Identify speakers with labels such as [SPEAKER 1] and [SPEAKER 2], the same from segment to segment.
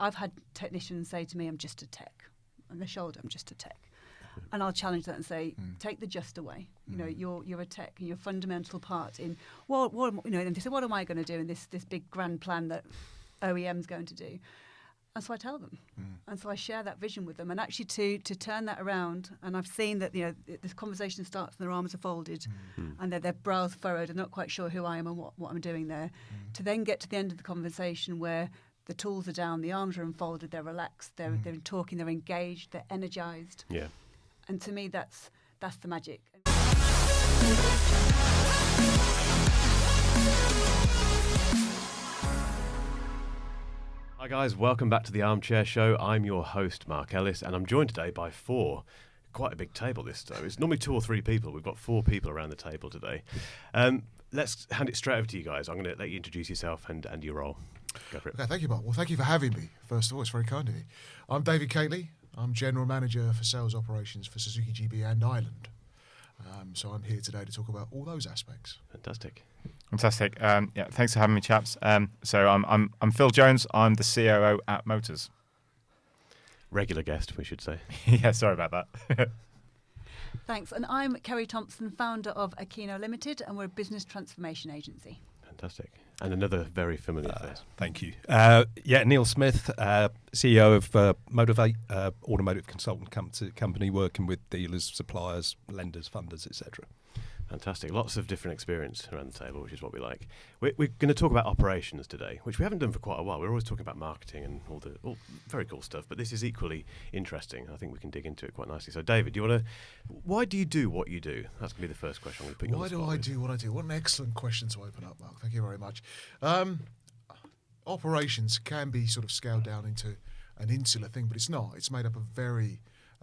[SPEAKER 1] I've had technicians say to me, I'm just a tech. On the shoulder, I'm just a tech. And I'll challenge that and say, take the just away. You know, you're a tech, and you're a fundamental part in and they say, what am I going to do in this big grand plan that OEM's going to do? And so I tell them, and so I share that vision with them, and actually to turn that around. And I've seen that this conversation starts and their arms are folded, and their brows furrowed, and not quite sure who I am and what I'm doing there. To then get to the end of the conversation where the tools are down, the arms are unfolded, they're relaxed, they're talking, they're engaged, they're energized.
[SPEAKER 2] Yeah.
[SPEAKER 1] And to me, that's the magic.
[SPEAKER 2] Hi guys, welcome back to the Armchair Show. I'm your host, Mark Ellis, and I'm joined today by four. Quite a big table this though. It's normally 2 or 3 people. We've got 4 people around the table today. Let's hand it straight over to you guys. I'm going to let you introduce yourself and your role. Go for it.
[SPEAKER 3] Okay, thank you, Mark. Well, thank you for having me. First of all, it's very kind of you. I'm David Cately. I'm General Manager for Sales Operations for Suzuki GB and Ireland. So I'm here today to talk about all those aspects.
[SPEAKER 2] Fantastic.
[SPEAKER 4] Yeah, thanks for having me, chaps. So I'm Phil Jones. I'm the COO at Motors.
[SPEAKER 2] Regular guest, we should say.
[SPEAKER 4] Yeah, sorry about that.
[SPEAKER 1] Thanks. And I'm Kerry Thompson, founder of Aquino Limited, and we're a business transformation agency.
[SPEAKER 2] Fantastic. And another very familiar face.
[SPEAKER 5] Thank you. Neil Smith, CEO of Motivate, automotive consultant company working with dealers, suppliers, lenders, funders, etc.
[SPEAKER 2] Fantastic. Lots of different experience around the table, which is what we like. We're going to talk about operations today, which we haven't done for quite a while. We're always talking about marketing and all very cool stuff, but this is equally interesting. I think we can dig into it quite nicely. So, David, why do you do what you do? That's going to be the first question I'm going to put you on the spot
[SPEAKER 3] Why do I
[SPEAKER 2] with.
[SPEAKER 3] do what I do? What an excellent question to open up, Mark. Thank you very much. Operations can be sort of scaled down into an insular thing, but it's not. It's made up of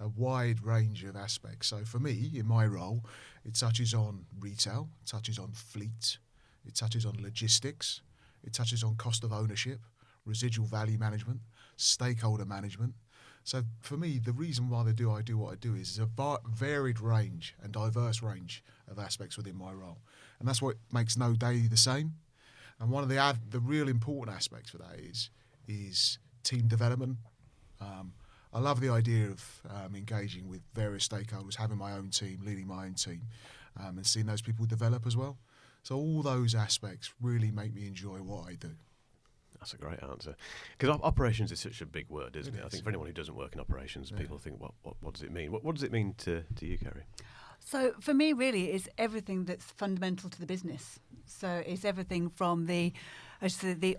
[SPEAKER 3] a wide range of aspects. So for me, in my role, it touches on retail, it touches on fleet, it touches on logistics, it touches on cost of ownership, residual value management, stakeholder management. So for me, the reason why I do what I do is a varied range and diverse range of aspects within my role. And that's what makes no day the same. And one of the real important aspects for that is team development. I love the idea of engaging with various stakeholders, having my own team, leading my own team, and seeing those people develop as well. So all those aspects really make me enjoy what I do.
[SPEAKER 2] That's a great answer. Because operations is such a big word, isn't it? I think for anyone who doesn't work in operations, people think, what does it mean? What does it mean to you, Kerry?
[SPEAKER 1] So for me, really, it's everything that's fundamental to the business. So it's everything from the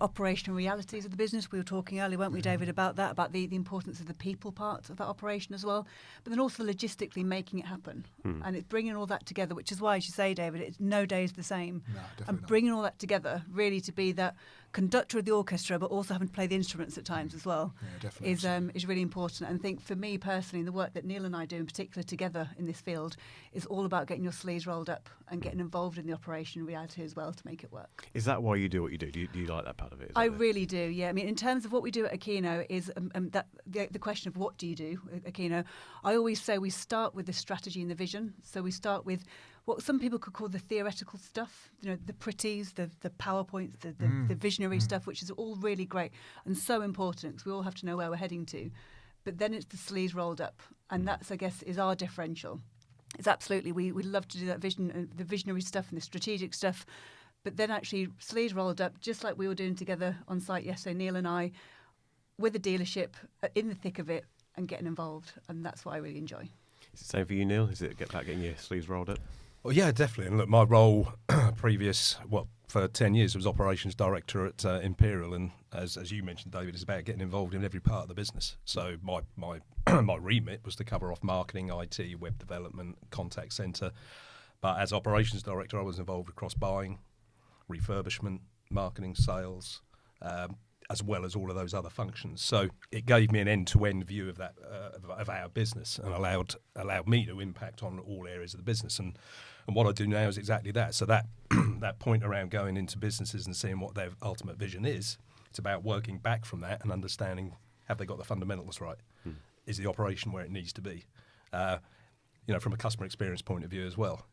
[SPEAKER 1] operational realities of the business. We were talking earlier, weren't we, David, about that, about the importance of the people part of that operation as well, but then also logistically making it happen. And it's bringing all that together, which is why, as you say, David, it's no day is the same.
[SPEAKER 3] No, definitely
[SPEAKER 1] and
[SPEAKER 3] not.
[SPEAKER 1] bringing all that together, really to be that conductor of the orchestra, but also having to play the instruments at times as well,
[SPEAKER 3] Yeah, definitely.
[SPEAKER 1] is really important. And I think for me personally, the work that Neil and I do in particular together in this field is all about getting your sleeves rolled up and getting involved in the operation reality as well to make it work.
[SPEAKER 2] Is that why you do what you do? Do you like that part of it? Is
[SPEAKER 1] I
[SPEAKER 2] that
[SPEAKER 1] really do, yeah. I mean, in terms of what we do at Aquino is that the question of what do you do at Aquino, I always say we start with the strategy and the vision. So we start with what some people could call the theoretical stuff, the pretties, the PowerPoints, the visionary stuff, which is all really great and so important because we all have to know where we're heading to. But then it's the sleeves rolled up, and that's, I guess, is our differential. It's absolutely, we love to do that the visionary stuff and the strategic stuff, but then actually sleeves rolled up, just like we were doing together on site yesterday, Neil and I, with the dealership in the thick of it and getting involved, and that's what I really enjoy.
[SPEAKER 2] Is it the same for you, Neil? Is it about getting your sleeves rolled up?
[SPEAKER 5] Well, yeah, definitely. And look, my role for 10 years was operations director at Imperial, and as you mentioned, David, it's about getting involved in every part of the business. So my my remit was to cover off marketing, IT, web development, contact centre. But as operations director, I was involved across buying, refurbishment, marketing, sales, as well as all of those other functions. So it gave me an end-to-end view of that of our business and allowed me to impact on all areas of the business. And what I do now is exactly that. So that that point around going into businesses and seeing what their ultimate vision is, it's about working back from that and understanding, have they got the fundamentals right? Is the operation where it needs to be? From a customer experience point of view as well.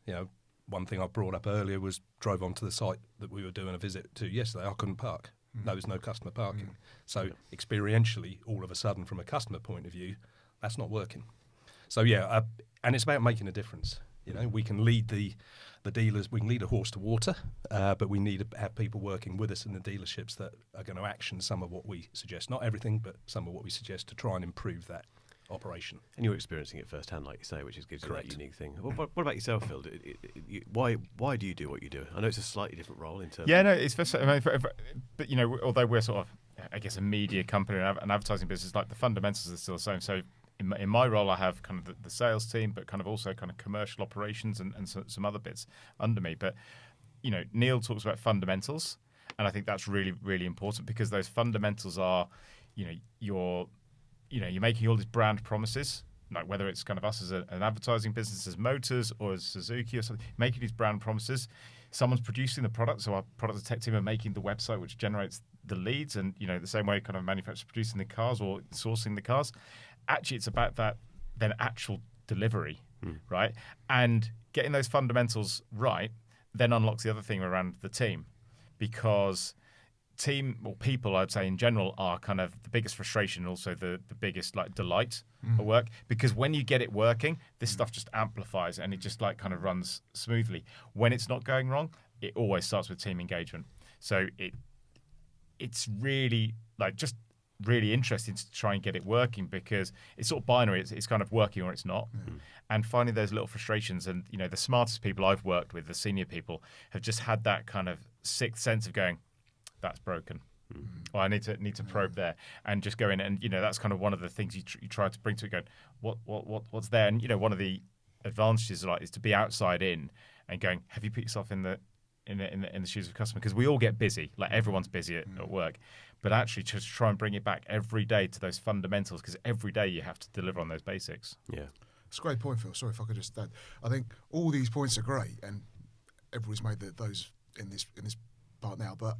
[SPEAKER 5] One thing I brought up earlier was drove onto the site that we were doing a visit to yesterday. I couldn't park. knows no customer parking. So experientially, all of a sudden, from a customer point of view, that's not working. So and it's about making a difference. You know, we can lead the dealers, we can lead a horse to water, but we need to have people working with us in the dealerships that are going to action some of what we suggest. Not everything, but some of what we suggest to try and improve that operation.
[SPEAKER 2] And you're experiencing it firsthand, like you say, which gives you
[SPEAKER 5] Correct.
[SPEAKER 2] that unique thing. What about yourself, Phil? Why do you do what you do? I know it's a slightly different role in terms.
[SPEAKER 4] Yeah, no, it's I mean, but you know, although we're sort of, I guess, a media company and an advertising business, like the fundamentals are still the same. So in my role, I have kind of the sales team, but kind of also kind of commercial operations and some other bits under me. But you know, Neil talks about fundamentals, and I think that's really, really important because those fundamentals are, you know, you're making all these brand promises, like whether it's kind of us as an advertising business, as Motors or as Suzuki or something, making these brand promises. Someone's producing the product, so our product and tech team are making the website, which generates the leads, and you know, the same way kind of manufacturers producing the cars or sourcing the cars. Actually, it's about that then actual delivery, right? And getting those fundamentals right then unlocks the other thing around the team, because team or people, I'd say in general, are kind of the biggest frustration, and also the biggest like delight at work, because when you get it working, this stuff just amplifies and it just like kind of runs smoothly. When it's not going wrong, it always starts with team engagement. So it's really like just really interesting to try and get it working, because it's sort of binary. It's kind of working or it's not. And finding those little frustrations, and you know, the smartest people I've worked with, the senior people, have just had that kind of sixth sense of going, that's broken. Or I need to probe there, and just go in, and you know, that's kind of one of the things you try to bring to it, going, what's there? And you know, one of the advantages is to be outside in and going, have you put yourself in the shoes of a customer? Because we all get busy, like everyone's busy at work, but actually just try and bring it back every day to those fundamentals, because every day you have to deliver on those basics.
[SPEAKER 2] Yeah.
[SPEAKER 3] It's a great point, Phil. Sorry if I could just add. I think all these points are great, and everybody's made those in this part now. But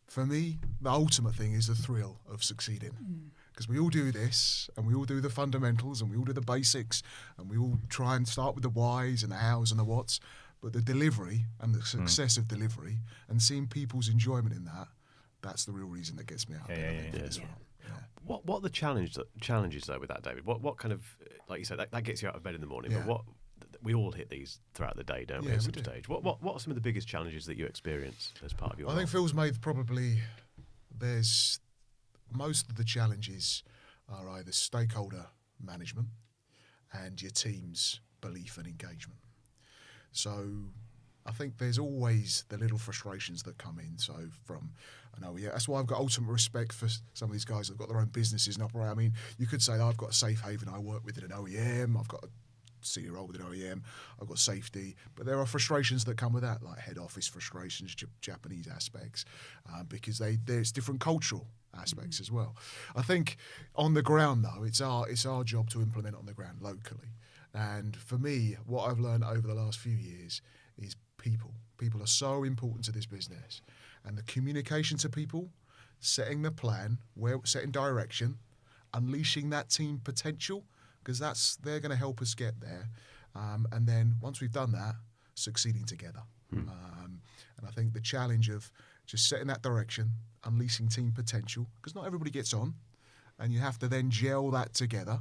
[SPEAKER 3] for me, the ultimate thing is the thrill of succeeding, because we all do this, and we all do the fundamentals, and we all do the basics, and we all try and start with the whys and the hows and the whats. But the delivery and the success of delivery, and seeing people's enjoyment in that's the real reason that gets me out.
[SPEAKER 2] What are the challenges though with that, David? What kind of, like you said, that gets you out of bed in the morning, but we all hit these throughout the day, don't we, at some stage? What are some of the biggest challenges that you experience as part of your role?
[SPEAKER 3] I think Phil's made probably, there's most of the challenges are either stakeholder management and your team's belief and engagement. So I think there's always the little frustrations that come in. So from an OEM, that's why I've got ultimate respect for some of these guys that've got their own businesses and operate. I mean, you could say I've got a safe haven I work with at an OEM, I've got a senior role with an OEM, I've got safety, but there are frustrations that come with that, like head office frustrations, Japanese aspects, because there's different cultural aspects as well. I think on the ground though, it's our job to implement on the ground locally. And for me, what I've learned over the last few years is people. People are so important to this business. And the communication to people, setting the plan, setting direction, unleashing that team potential, because they're going to help us get there. And then once we've done that, succeeding together. And I think the challenge of just setting that direction, unleashing team potential, because not everybody gets on, and you have to then gel that together.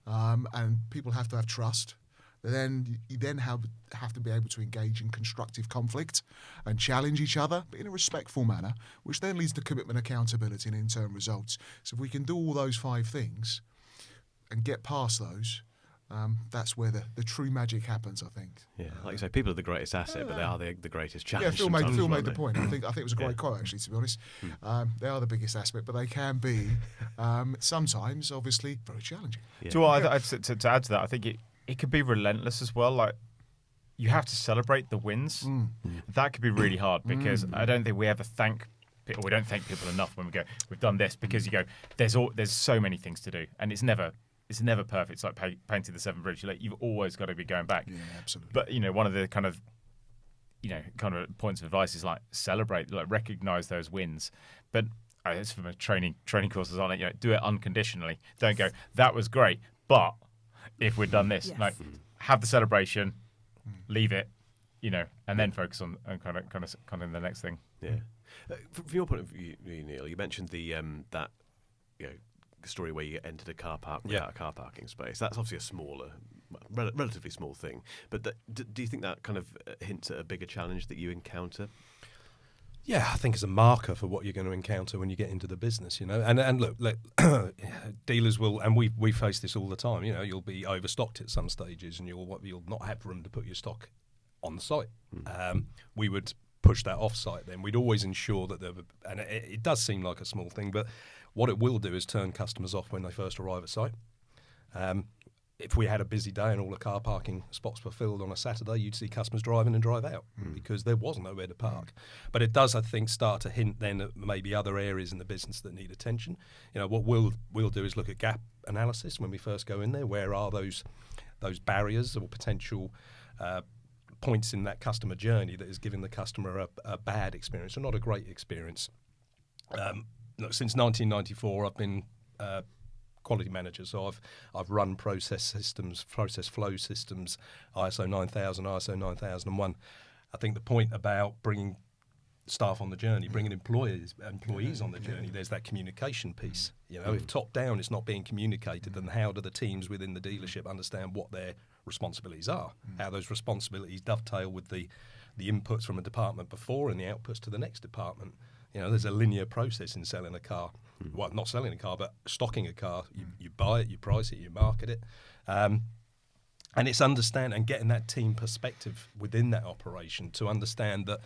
[SPEAKER 3] And people have to have trust. Then you have to be able to engage in constructive conflict and challenge each other, but in a respectful manner, which then leads to commitment, accountability, and in-turn results. So if we can do all those 5 things and get past those, that's where the true magic happens, I think.
[SPEAKER 2] Yeah, like you say, people are the greatest asset, but they are the greatest challenge.
[SPEAKER 3] Yeah, Phil made the point. I think it was a great quote, actually, to be honest. They are the biggest aspect, but they can be sometimes, obviously, very challenging.
[SPEAKER 4] Yeah. Do you know what, to add to that, I think it could be relentless as well. Like, you have to celebrate the wins. That could be really hard, because I don't think we ever thank people. We don't thank people enough when we go, we've done this, because you go, there's so many things to do, and it's never perfect. It's like painting the Severn Bridge. Like, you've always got to be going back.
[SPEAKER 3] Yeah, absolutely.
[SPEAKER 4] But you know, one of the kind of points of advice is like celebrate, like recognize those wins. But it's from a training courses on it. You know, do it unconditionally. Don't go, that was great, but if we'd done this, like have the celebration, leave it, you know, and then focus on kind of the next thing.
[SPEAKER 2] Yeah. From your point of view, Neil, you mentioned the that story where you entered a car park without a car parking space. That's obviously a smaller, relatively small thing. But do you think that kind of hints at a bigger challenge that you encounter?
[SPEAKER 5] Yeah, I think it's a marker for what you're going to encounter when you get into the business, And look, dealers will, and we face this all the time. You'll be overstocked at some stages, and you'll not have room to put your stock on site. We would push that off site. Then we'd always ensure that and it does seem like a small thing, but what it will do is turn customers off when they first arrive at site. If we had a busy day and all the car parking spots were filled on a Saturday, you'd see customers drive in and drive out because there was nowhere to park. But it does, I think, start to hint then at maybe other areas in the business that need attention. What we'll do is look at gap analysis when we first go in there. Where are those barriers or potential points in that customer journey that is giving the customer a bad experience or not a great experience? Look, since 1994, I've been quality manager, so I've run process systems, process flow systems, ISO 9000, ISO 9001. I think the point about bringing staff on the journey, bringing employees on the journey, there's that communication piece. If top down it's not being communicated, then how do the teams within the dealership understand what their responsibilities are? How those responsibilities dovetail with the inputs from a department before and the outputs to the next department. There's a linear process in selling a car. Well, not selling a car, but stocking a car. You buy it, you price it, you market it. And it's understanding and getting that team perspective within that operation to understand that.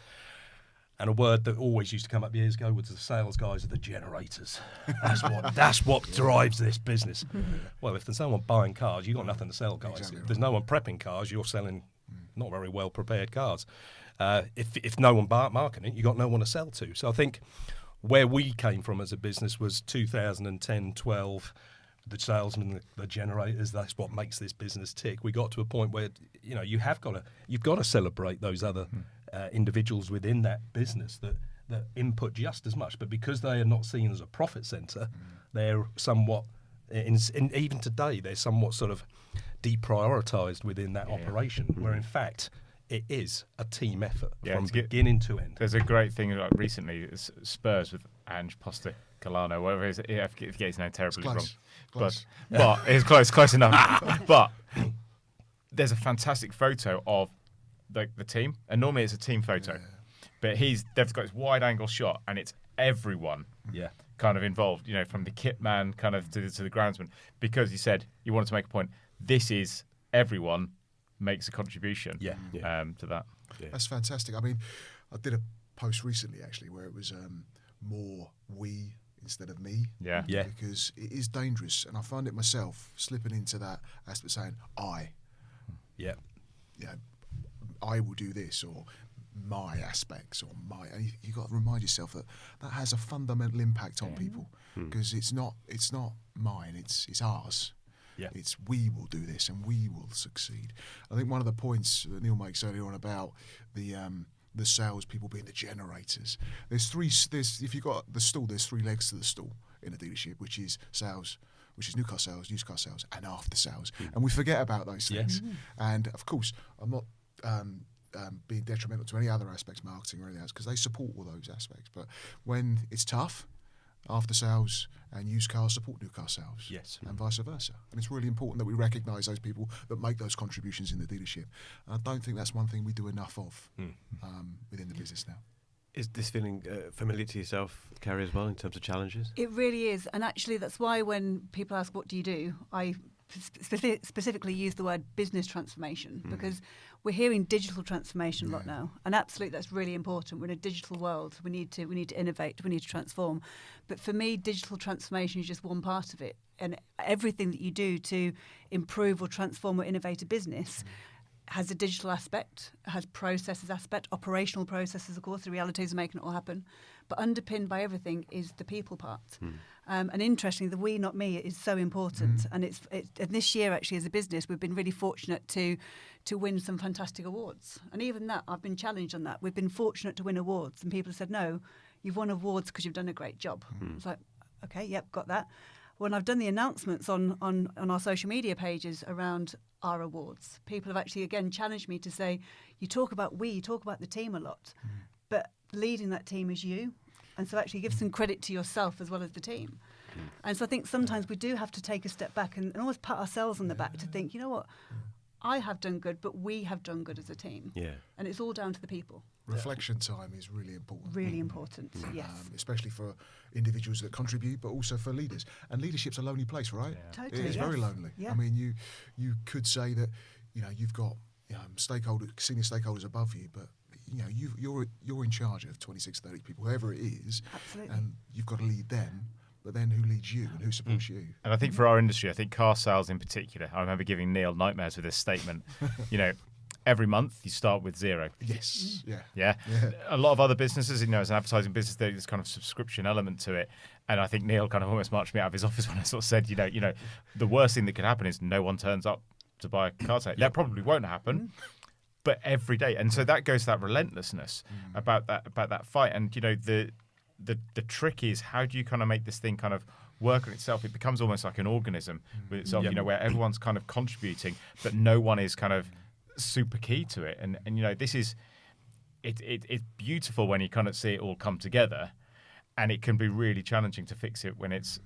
[SPEAKER 5] And a word that always used to come up years ago was the sales guys are the generators. That's what drives this business. Well, if there's no one buying cars, you've got nothing to sell, guys.
[SPEAKER 3] Exactly
[SPEAKER 5] If there's no one prepping cars, you're selling not very well prepared cars. If no one marketing it, you've got no one to sell to. So I think where we came from as a business was 2010, 12. The salesmen, the generators, that's what makes this business tick. We got to a point where you've got to celebrate those other individuals within that business that input just as much, but because they are not seen as a profit centre, they're somewhat even today they're somewhat sort of deprioritised within that operation, where in fact it is a team effort from beginning to end.
[SPEAKER 4] There's a great thing like recently, Spurs with Ange Postecoglou, whatever it is. I forget his name terribly wrong.
[SPEAKER 3] Close.
[SPEAKER 4] But it's close enough. But there's a fantastic photo of the team, and normally it's a team photo. Yeah. But they've got this wide angle shot, and it's everyone kind of involved, from the kit man kind of to the groundsman, because you said you wanted to make a point. This is everyone makes a contribution to that. Yeah.
[SPEAKER 3] That's fantastic. I mean, I did a post recently actually where it was more we instead of me.
[SPEAKER 4] Yeah.
[SPEAKER 3] Because it is dangerous, and I find it myself slipping into that aspect, saying I.
[SPEAKER 5] Yeah.
[SPEAKER 3] I will do this, or my aspects, or my. And you got to remind yourself that has a fundamental impact on people, because it's not mine. It's ours.
[SPEAKER 5] Yeah.
[SPEAKER 3] It's we will do this and we will succeed. I think one of the points that Neil makes earlier on about the sales people being the generators. If you've got the stool, there's three legs to the stool in a dealership, which is sales, which is new car sales, used car sales, and after sales. And we forget about those things.
[SPEAKER 5] Yes.
[SPEAKER 3] And of course, I'm not being detrimental to any other aspects, marketing or anything else, because they support all those aspects. But when it's tough, after sales and used cars support new car sales.
[SPEAKER 5] Yes.
[SPEAKER 3] And vice versa. And it's really important that we recognise those people that make those contributions in the dealership. And I don't think that's one thing we do enough of within the business now.
[SPEAKER 2] Is this feeling familiar to yourself, Carrie, as well, in terms of challenges?
[SPEAKER 1] It really is. And actually, that's why when people ask, what do you do? I specifically use the word business transformation, because we're hearing digital transformation a lot now, and absolutely that's really important. We're in a digital world. We need to innovate. We need to transform. But for me, digital transformation is just one part of it, and everything that you do to improve or transform or innovate a business has a digital aspect, has processes aspect, operational processes, of course, the realities of making it all happen. But underpinned by everything is the people part. And interestingly, the we, not me, is so important. And and this year, actually, as a business, we've been really fortunate to win some fantastic awards. And even that, I've been challenged on that. We've been fortunate to win awards. And people have said, no, you've won awards because you've done a great job. It's like, okay, yep, got that. When I've done the announcements on our social media pages around our awards, people have actually, again, challenged me to say, you talk about the team a lot, but leading that team is you. And so actually give some credit to yourself as well as the team. And so I think sometimes we do have to take a step back and almost pat ourselves on the back to think, you know what, I have done good, but we have done good as a team.
[SPEAKER 2] Yeah.
[SPEAKER 1] And it's all down to the people.
[SPEAKER 3] Reflection time is really important.
[SPEAKER 1] Really important, yes.
[SPEAKER 3] Especially for individuals that contribute, but also for leaders. And leadership's a lonely place, right?
[SPEAKER 4] Yeah.
[SPEAKER 1] Totally,
[SPEAKER 3] It is very
[SPEAKER 1] yes.
[SPEAKER 3] lonely.
[SPEAKER 1] Yeah.
[SPEAKER 3] I mean, you could say that, you've got senior stakeholders above you, but you're in charge of 26, 30 people, whoever it is.
[SPEAKER 1] Absolutely.
[SPEAKER 3] And you've got to lead them. But then who leads you and who supports you?
[SPEAKER 4] And I think for our industry, I think car sales in particular, I remember giving Neil nightmares with this statement. Every month you start with 0.
[SPEAKER 3] Yes. Yeah.
[SPEAKER 4] Yeah. A lot of other businesses, as an advertising business, there's this kind of subscription element to it. And I think Neil kind of almost marched me out of his office when I sort of said, the worst thing that could happen is no one turns up to buy a car today. That probably won't happen. But every day. And so that goes to that relentlessness about that fight. And, the trick is, how do you kind of make this thing kind of work on itself? It becomes almost like an organism with itself, where everyone's kind of contributing, but no one is kind of super key to it. And this is it's beautiful when you kind of see it all come together, and it can be really challenging to fix it when it's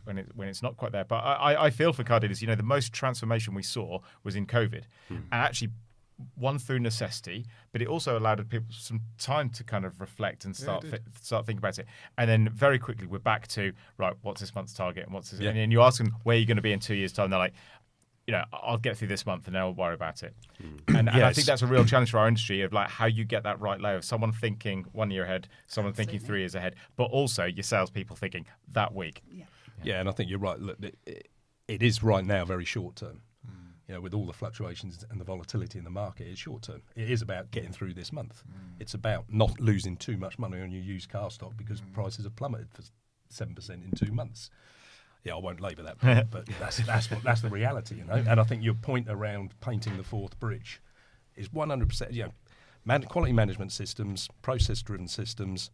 [SPEAKER 4] not quite there. But I feel for car dealers, the most transformation we saw was in COVID, and actually one through necessity, but it also allowed people some time to kind of reflect and start thinking about it. And then very quickly we're back to, right, what's this month's target and what's this? And you ask them, where are you going to be in 2 years' time? They're like, I'll get through this month and then I'll worry about it. And I think that's a real challenge for our industry, of like how you get that right layer of someone thinking 1 year ahead, someone thinking 3 years ahead, but also your salespeople thinking that week.
[SPEAKER 5] Yeah, and I think you're right. Look, it is right now very short term. With all the fluctuations and the volatility in the market, it's short term. It is about getting through this month. It's about not losing too much money on your used car stock because prices have plummeted for 7% in 2 months. Yeah, I won't labour that point, but that's the reality, And I think your point around painting the fourth bridge is 100%. Quality management systems, process-driven systems.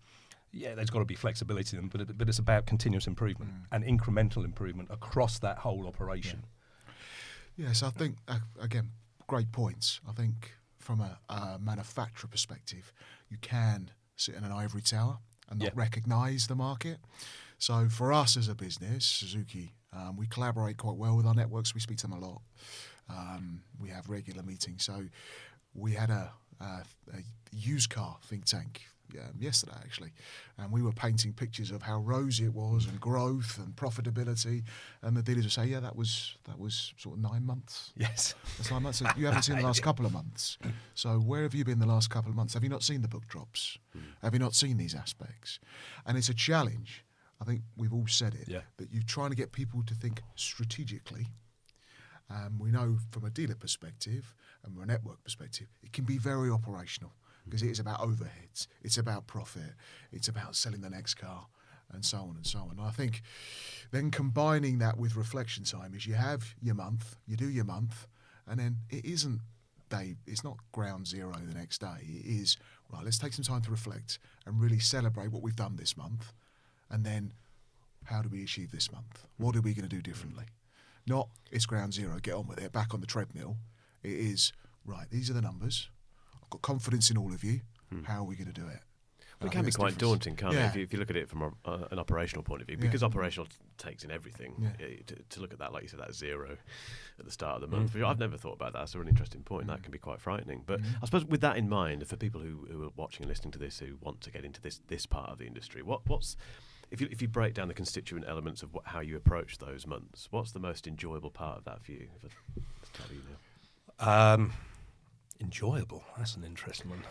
[SPEAKER 5] Yeah, there's got to be flexibility in them, but it's about continuous improvement and incremental improvement across that whole operation.
[SPEAKER 3] Yes, I think, again, great points. I think from a manufacturer perspective, you can sit in an ivory tower and not recognise the market. So for us as a business, Suzuki, we collaborate quite well with our networks. We speak to them a lot. We have regular meetings. So we had a used car think tank yesterday, actually, and we were painting pictures of how rosy it was and growth and profitability, and the dealers would say, that was sort of 9 months.
[SPEAKER 5] Yes.
[SPEAKER 3] That's 9 months. So you haven't seen the last couple of months. So where have you been the last couple of months? Have you not seen the book drops? Have you not seen these aspects? And it's a challenge. I think we've all said it, that you're trying to get people to think strategically. We know from a dealer perspective and from a network perspective, it can be very operational, because it is about overheads, it's about profit, it's about selling the next car, and so on and so on. And I think then combining that with reflection time is you have your month, you do your month, and then it's not ground zero the next day. It is, right, let's take some time to reflect and really celebrate what we've done this month, and then how do we achieve this month? What are we going to do differently? Not, it's ground zero, get on with it, back on the treadmill. It is, right, these are the numbers. I've got confidence in all of you. How are we going to do it?
[SPEAKER 2] Well, it can be quite daunting, can't it? If you look at it from an operational point of view, because operational takes in everything. To look at that, like you said, that 0 at the start of the month. I've never thought about that. That's a really interesting point. That can be quite frightening. But I suppose with that in mind, for people who are watching and listening to this, who want to get into this part of the industry, what's if you break down the constituent elements of how you approach those months, what's the most enjoyable part of that for you? Let's tell you now.
[SPEAKER 5] Enjoyable. That's an interesting one.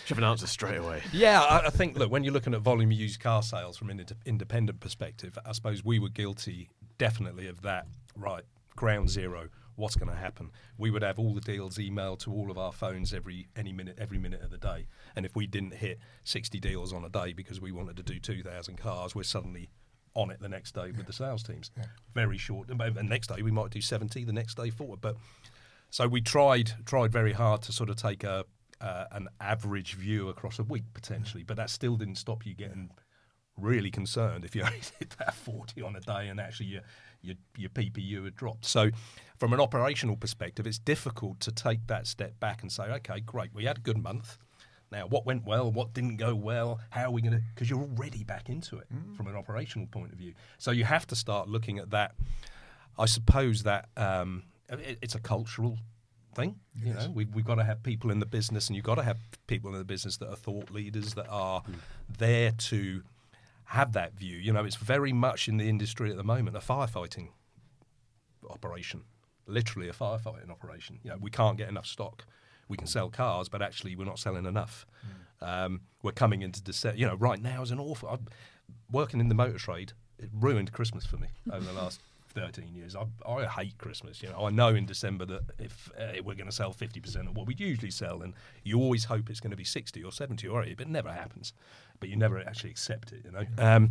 [SPEAKER 2] Should have an answer straight away.
[SPEAKER 5] Yeah, I think, look, when you're looking at volume used car sales from an independent perspective, I suppose we were guilty definitely of that, right, ground zero, what's going to happen. We would have all the deals emailed to all of our phones every minute of the day. And if we didn't hit 60 deals on a day because we wanted to do 2,000 cars, we're suddenly on it the next day with the sales teams. Very short. And the next day we might do 70, the next day 40. But so we tried very hard to sort of take an average view across a week potentially, but that still didn't stop you getting really concerned if you only did that 40 on a day and actually your PPU had dropped. So from an operational perspective, it's difficult to take that step back and say, okay, great, we had a good month. Now, what went well, what didn't go well, how are we going to... Because you're already back into it from an operational point of view. So you have to start looking at that. I suppose that it's a cultural thing. You know, we've got to have people in the business, and you've got to have people in the business that are thought leaders, that are there to have that view. You know, it's very much in the industry at the moment, a firefighting operation, literally a firefighting operation. You know, we can't get enough stock. We can sell cars, but actually we're not selling enough. We're coming into December. You know, right now is an awful... working in the motor trade, it ruined Christmas for me over the last 13 years. I hate Christmas. You know, I know in December that if we're going to sell 50% of what we usually sell, and you always hope it's going to be 60 or 70 or 80, but it never happens. But you never actually accept it, you know.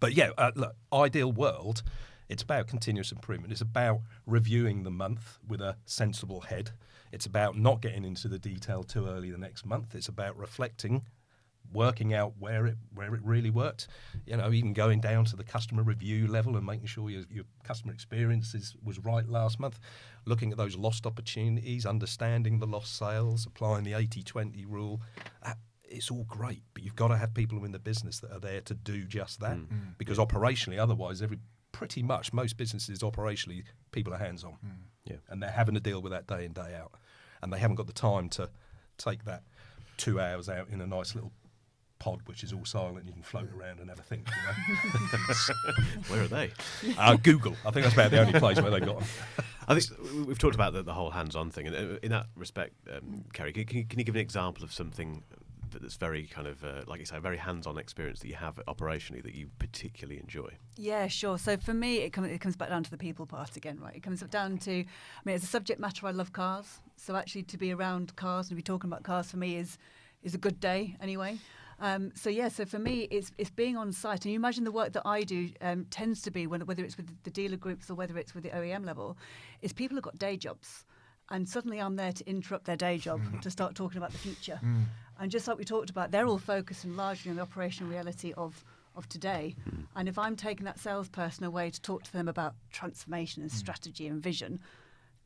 [SPEAKER 5] But yeah, look, ideal world, it's about continuous improvement. It's about reviewing the month with a sensible head. It's about not getting into the detail too early the next month. It's about reflecting, working out where it really worked. You know, even going down to the customer review level and making sure your customer experience was right last month. Looking at those lost opportunities, understanding the lost sales, applying the 80-20 rule. It's all great, but you've got to have people in the business that are there to do just that. Because operationally, otherwise, pretty much most businesses operationally, people are hands-on. Yeah. And they're having to deal with that day in, day out. And they haven't got the time to take that 2 hours out in a nice little pod, which is all silent, and you can float around and have a think. You know?
[SPEAKER 2] Where are they?
[SPEAKER 5] Google. I think that's about the only place where they got them.
[SPEAKER 2] I think we've talked about the whole hands-on thing. And in that respect, Kerry, can you give an example of something that's very kind of, like you say, a very hands-on experience that you have operationally that you particularly enjoy?
[SPEAKER 1] Yeah, sure. So for me, it comes back down to the people part again, right? It comes down to, I mean, as a subject matter, I love cars. So actually to be around cars and be talking about cars for me is a good day anyway. So for me, it's being on site. And you imagine the work that I do tends to be, whether it's with the dealer groups or whether it's with the OEM level, is people have got day jobs. And suddenly I'm there to interrupt their day job to start talking about the future. And just like we talked about, they're all focusing largely on the operational reality of today. And if I'm taking that salesperson away to talk to them about transformation and strategy and vision,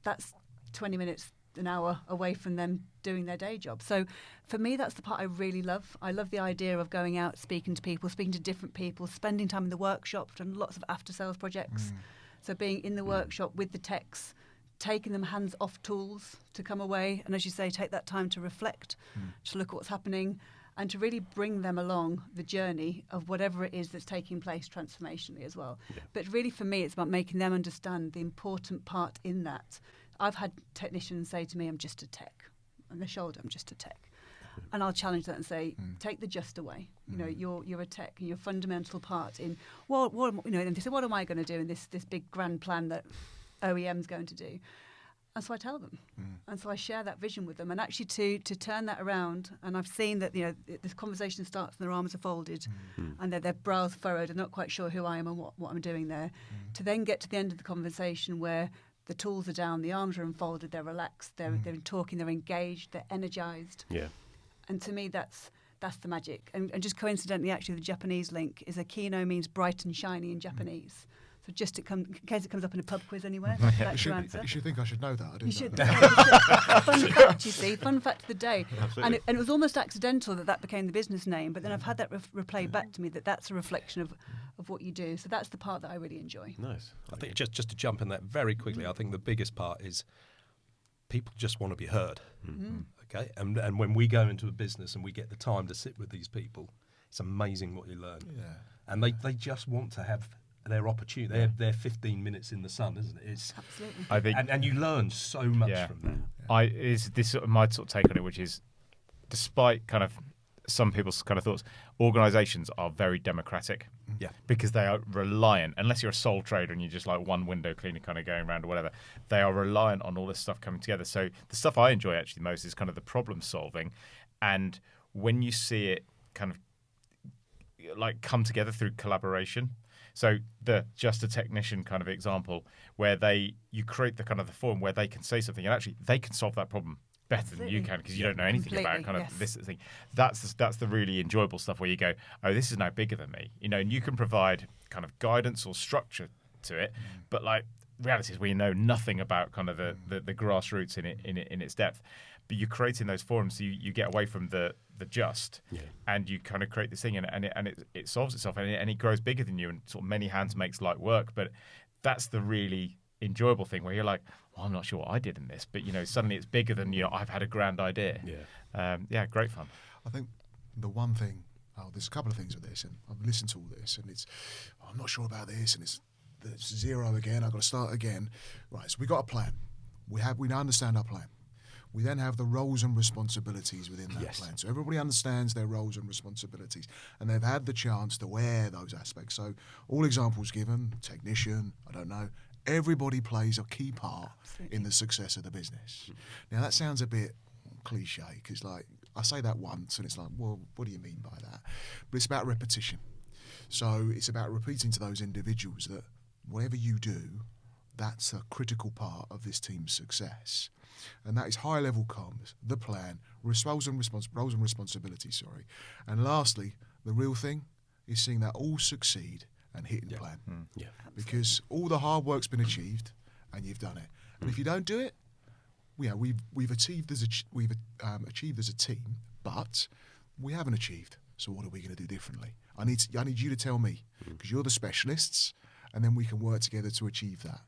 [SPEAKER 1] that's 20 minutes, an hour away from them doing their day job. So for me, that's the part I really love. I love the idea of going out, speaking to people, speaking to different people, spending time in the workshop, done lots of after-sales projects. So being in the workshop with the techs, taking them hands-off tools to come away, and as you say, take that time to reflect, to look at what's happening, and to really bring them along the journey of whatever it is that's taking place transformationally as well. Yeah. But really for me, it's about making them understand the important part in that. I've had technicians say to me, I'm just a tech. On the shoulder, I'm just a tech. And I'll challenge that and say, take the just away. You know, you're a tech, and your fundamental part in, and they say, what am I going to do in this big grand plan that OEM's going to do? And so I tell them, and so I share that vision with them, and actually to turn that around. And I've seen that, you know, this conversation starts and their arms are folded and their brows furrowed, and not quite sure who I am and what I'm doing there, to then get to the end of the conversation where the tools are down, the arms are unfolded, they're relaxed, they're talking, they're engaged, they're energized. Yeah. And to me, that's the magic. And just coincidentally, actually, the Japanese link is Akino means bright and shiny in Japanese. So just in case it comes up in a pub quiz anywhere, that's your answer.
[SPEAKER 3] You should think I should know that. I didn't
[SPEAKER 1] you should.
[SPEAKER 3] know that.
[SPEAKER 1] Fun fact, you see. Fun fact of the day. And it was almost accidental that became the business name, but then I've had that replayed back to me that's a reflection of what you do. So that's the part that I really enjoy.
[SPEAKER 2] Nice.
[SPEAKER 5] I think just to jump in that very quickly, I think the biggest part is people just want to be heard. Okay, and when we go into a business and we get the time to sit with these people, it's amazing what you learn. Yeah. And they just want to have their opportunity, their 15 minutes in the sun, isn't it? It's
[SPEAKER 1] absolutely.
[SPEAKER 5] I think, and you learn so much from that.
[SPEAKER 4] Is my sort of take on it, which is, despite kind of some people's kind of thoughts, organisations are very democratic. Yeah, because they are reliant, unless you're a sole trader and you're just like one window cleaner kind of going around or whatever, they are reliant on all this stuff coming together. So the stuff I enjoy actually most is kind of the problem solving, and when you see it kind of like come together through collaboration. So the just a technician kind of example where you create the kind of the forum where they can say something and actually they can solve that problem better than you can because you don't know anything about kind of this thing. That's the really enjoyable stuff where you go, oh, this is now bigger than me, you know, and you can provide kind of guidance or structure to it, but like reality is we know nothing about kind of the grassroots in its depth. But you're creating those forums, so you get away from the just, and you kind of create this thing, and it solves itself, and it grows bigger than you, and sort of many hands makes light work. But that's the really enjoyable thing where you're like, well, I'm not sure what I did in this, but suddenly it's bigger than I've had a grand idea. Great fun.
[SPEAKER 3] I think the one thing, there's a couple of things with this, and I've listened to all this, and it's, I'm not sure about this, and it's zero again. I've got to start again. Right, so we got a plan. We now understand our plan. We then have the roles and responsibilities within that plan. So everybody understands their roles and responsibilities, and they've had the chance to wear those aspects. So all examples given, technician, I don't know, everybody plays a key part in the success of the business. Now that sounds a bit cliche, because like I say that once and it's like, well, what do you mean by that? But it's about repetition. So it's about repeating to those individuals that whatever you do, that's a critical part of this team's success. And that is high-level comms, the plan, roles and responsibilities, And lastly, the real thing is seeing that all succeed and hitting plan. Because all the hard work's been achieved and you've done it. And if you don't do it, we've achieved as a team, but we haven't achieved. So what are we going to do differently? I need you to tell me, because you're the specialists, and then we can work together to achieve that.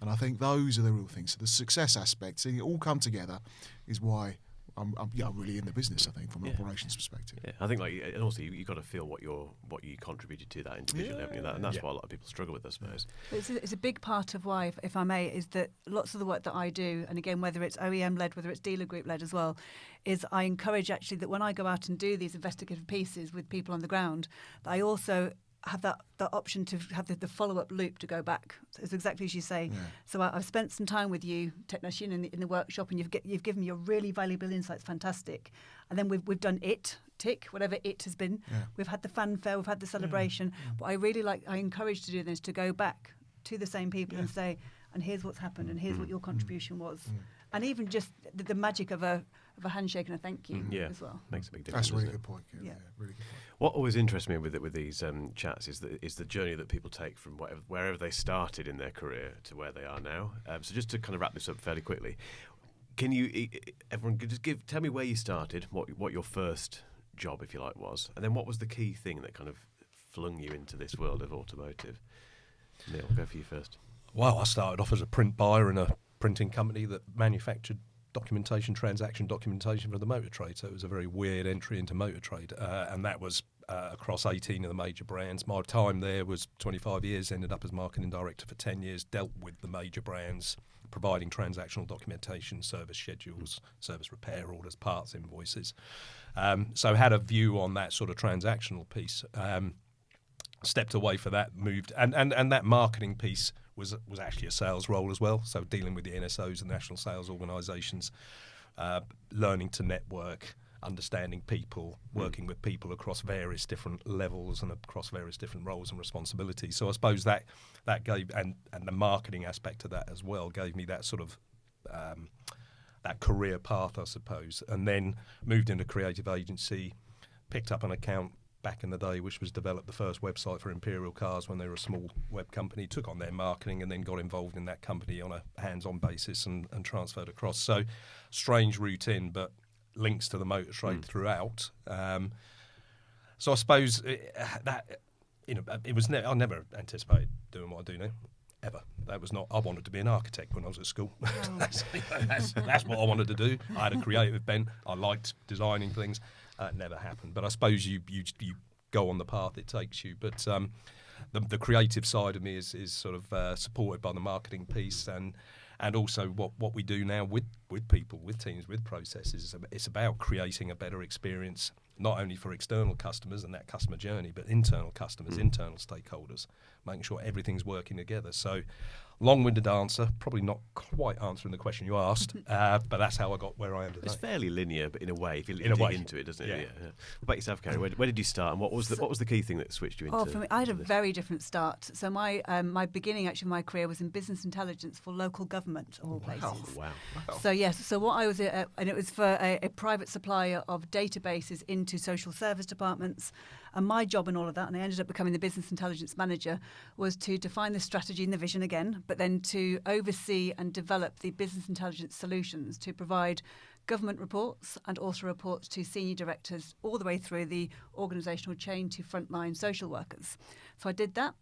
[SPEAKER 3] And I think those are the real things. So the success aspect, seeing it all come together, is why I'm really in the business, I think, from an operations perspective.
[SPEAKER 2] Yeah, I think and also you've got to feel what you contributed to that individually, haven't you? And that's why a lot of people struggle with, I suppose.
[SPEAKER 1] It's a big part of why, if I may, is that lots of the work that I do, and again, whether it's OEM-led, whether it's dealer group-led as well, is I encourage actually that when I go out and do these investigative pieces with people on the ground, that I also have that option to have the follow-up loop to go back. So it's exactly as you say. So I've spent some time with you, technician, in the workshop, and you've given me your really valuable insights, fantastic. And then we've done tick, whatever it has been. We've had the fanfare, we've had the celebration. What I encourage to do then is to go back to the same people and say, and here's what's happened, and here's what your contribution was. And even just the magic of a handshake and a thank you as well.
[SPEAKER 2] Makes a big difference.
[SPEAKER 3] That's a really good point. Yeah, really good point.
[SPEAKER 2] What always interests me with these chats is the journey that people take from wherever they started in their career to where they are now. So just to kind of wrap this up fairly quickly, can you everyone just tell me where you started, what your first job, if you like, was, and then what was the key thing that kind of flung you into this world of automotive? Neil, I'll go for you first.
[SPEAKER 5] Well, I started off as a print buyer in a printing company that manufactured transaction documentation for the motor trade. So it was a very weird entry into motor trade, and that was across 18 of the major brands. My time there was 25 years, ended up as marketing director for 10 years, dealt with the major brands, providing transactional documentation, service schedules, service repair orders, parts invoices. So had a view on that sort of transactional piece. Stepped away for that, moved, and that marketing piece was actually a sales role as well. So dealing with the NSOs, the national sales organisations, learning to network, understanding people, working with people across various different levels and across various different roles and responsibilities. So I suppose that gave, and the marketing aspect of that as well, gave me that sort of that career path, I suppose. And then moved into creative agency, picked up an account back in the day, which was developed the first website for Imperial Cars when they were a small web company, took on their marketing and then got involved in that company on a hands-on basis and transferred across. So strange route in, but links to the motor trade throughout. So I suppose it was I never anticipated doing what I do now. Ever. That was not. I wanted to be an architect when I was at school. That's what I wanted to do. I had a creative bent. I liked designing things. It never happened. But I suppose you go on the path it takes you. But the creative side of me is sort of supported by the marketing piece and also what we do now with people, with teams, with processes. It's about creating a better experience, not only for external customers and that customer journey, but internal customers, internal stakeholders, making sure everything's working together. So long-winded answer, probably not quite answering the question you asked, but that's how I got where I am today.
[SPEAKER 2] It's fairly linear, but in a way, if you dig into it, doesn't it?
[SPEAKER 5] Yeah.
[SPEAKER 2] What about yourself, Carrie? Where did you start, and what was the key thing that switched you into?
[SPEAKER 1] For me, I had a very different start. So my beginning, actually, my career was in business intelligence for local government, of all places.
[SPEAKER 2] Wow.
[SPEAKER 1] So yes, so what I was, and it was for a private supplier of databases into social service departments, And my job in all of that, and I ended up becoming the business intelligence manager, was to define the strategy and the vision again, but then to oversee and develop the business intelligence solutions to provide government reports and also reports to senior directors all the way through the organisational chain to frontline social workers. So I did that,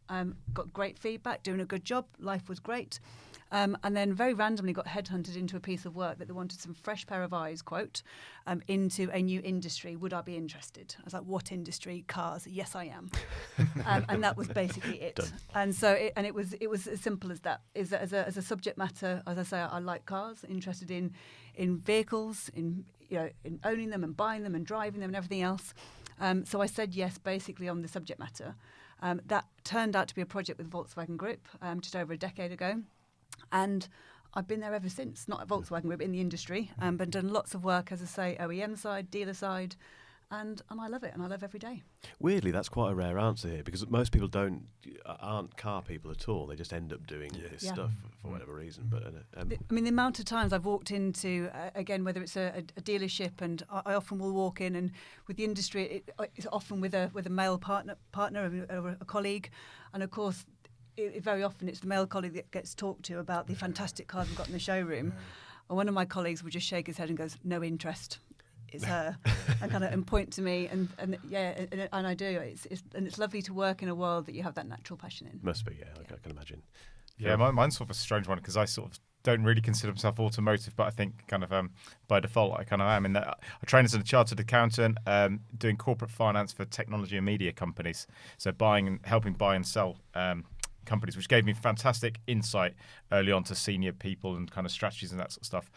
[SPEAKER 1] got great feedback, doing a good job, life was great. And then very randomly got headhunted into a piece of work that they wanted some fresh pair of eyes, quote, into a new industry. Would I be interested? I was like, what industry? Cars. Yes, I am. And that was basically it.
[SPEAKER 2] Done.
[SPEAKER 1] And so it was as simple as that. Is that as a subject matter, as I say, I like cars, interested in vehicles, in owning them and buying them and driving them and everything else. So I said yes, basically on the subject matter. That turned out to be a project with Volkswagen Group just over a decade ago. And I've been there ever since, not at Volkswagen Group, in the industry, but done lots of work, as I say, OEM side, dealer side, and I love it, and I love every day.
[SPEAKER 2] Weirdly, that's quite a rare answer here, because most people aren't car people at all. They just end up doing this stuff for whatever reason. But
[SPEAKER 1] the amount of times I've walked into, again, whether it's a dealership, and I often will walk in, and with the industry, it's often with a male partner or a colleague, and of course, very often it's the male colleague that gets talked to about the fantastic cars we've got in the showroom. And one of my colleagues would just shake his head and goes, "No interest. It's her," and point to me, and I do. It's lovely to work in a world that you have that natural passion in.
[SPEAKER 2] Must be, yeah. I can imagine.
[SPEAKER 4] Yeah, mine's sort of a strange one because I sort of don't really consider myself automotive, but I think kind of by default I kind of am. In that I train as a chartered accountant, doing corporate finance for technology and media companies. So helping buy and sell companies, which gave me fantastic insight early on to senior people and kind of strategies and that sort of stuff.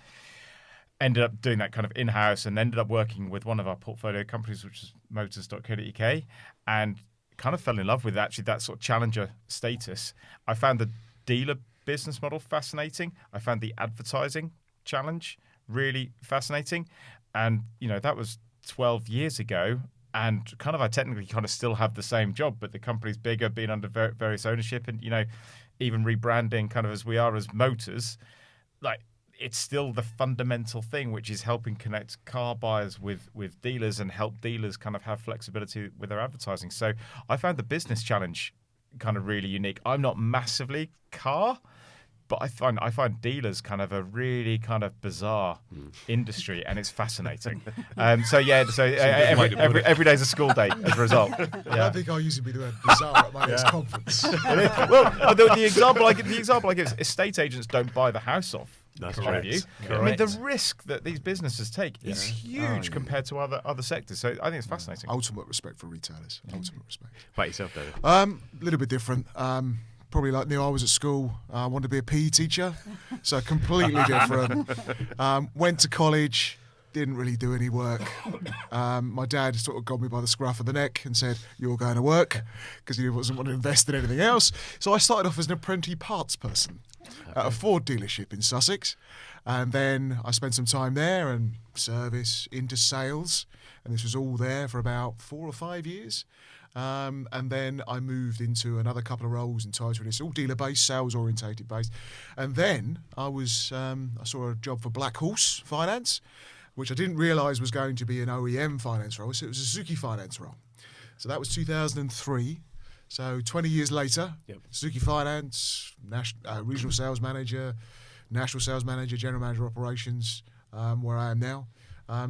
[SPEAKER 4] Ended up doing that kind of in-house and ended up working with one of our portfolio companies, which is motors.co.uk, and kind of fell in love with actually that sort of challenger status. I found the dealer business model fascinating. I found the advertising challenge really fascinating. And, that was 12 years ago. And I technically still have the same job, but the company's bigger, being under various ownership, and even rebranding kind of as we are as Motors, like it's still the fundamental thing, which is helping connect car buyers with dealers and help dealers kind of have flexibility with their advertising. So I found the business challenge kind of really unique. I'm not massively car, but I find dealers kind of a really kind of bizarre industry, and it's fascing. Every day's a school day as a result.
[SPEAKER 3] I don't think I'll usually be the word bizarre at my next conference.
[SPEAKER 4] Well, the example I give is estate agents don't buy the house off.
[SPEAKER 2] That's
[SPEAKER 4] correct.
[SPEAKER 2] correct.
[SPEAKER 4] I mean, the risk that these businesses take is huge compared to other sectors. So I think it's fascinating.
[SPEAKER 3] Ultimate respect for retailers. Ultimate respect.
[SPEAKER 2] About yourself, David?
[SPEAKER 3] A little bit different. Probably like Neil, I was at school. I wanted to be a PE teacher, so completely different. Went to college, didn't really do any work. My dad sort of got me by the scruff of the neck and said, "You're going to work," because he wasn't want to invest in anything else. So I started off as an apprentice parts person at a Ford dealership in Sussex. And then I spent some time there and service into sales. And this was all there for about 4 or 5 years. And then I moved into another couple of roles in Title. It's all dealer-based, sales-orientated based. And then I saw a job for Black Horse Finance, which I didn't realise was going to be an OEM finance role. So it was a Suzuki finance role. So that was 2003. So 20 years later, Suzuki Finance, regional sales manager, national sales manager, general manager operations, where I am now.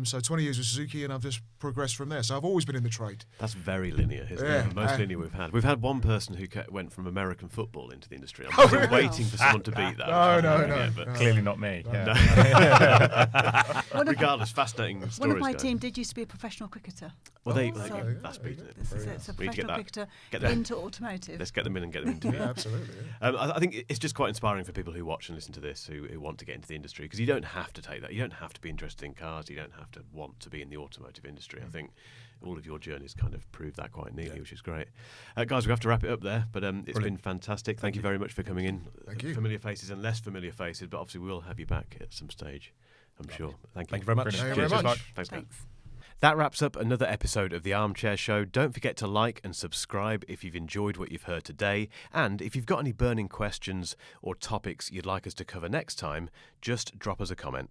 [SPEAKER 3] So 20 years with Suzuki, and I've just progressed from there. So I've always been in the trade.
[SPEAKER 2] That's very linear, isn't it? The most linear we've had. We've had one person who went from American football into the industry. I'm still waiting for someone to beat that.
[SPEAKER 3] No.
[SPEAKER 4] Clearly not me.
[SPEAKER 3] No.
[SPEAKER 4] Yeah.
[SPEAKER 2] Regardless, fascinating stories.
[SPEAKER 1] One of my
[SPEAKER 2] guys.
[SPEAKER 1] team did used to be a professional cricketer.
[SPEAKER 2] Well,
[SPEAKER 1] that's
[SPEAKER 2] beating it.
[SPEAKER 1] This is it. So
[SPEAKER 2] We need to
[SPEAKER 1] professional
[SPEAKER 2] get
[SPEAKER 1] cricketer into automotive.
[SPEAKER 2] Let's get them in and get them into
[SPEAKER 3] Yeah, absolutely. Yeah.
[SPEAKER 2] I think it's just quite inspiring for people who watch and listen to this who want to get into the industry, because you don't have to take that. You don't have to be interested in cars. You don't have to want to be in the automotive industry. I think all of your journeys kind of prove that quite neatly, which is great. Guys, we have to wrap it up there, but it's been fantastic. Thank you very much for coming in.
[SPEAKER 3] Thank you.
[SPEAKER 2] Familiar faces and less familiar faces, but obviously we will have you back at some stage, I'm sure. Thank you.
[SPEAKER 5] Thank you very much.
[SPEAKER 3] Thank you
[SPEAKER 2] Cheers.
[SPEAKER 3] very much.
[SPEAKER 2] Thanks, guys.
[SPEAKER 1] Thanks.
[SPEAKER 2] That wraps up another episode of The Armchair Show. Don't forget to like and subscribe if you've enjoyed what you've heard today. And if you've got any burning questions or topics you'd like us to cover next time, just drop us a comment.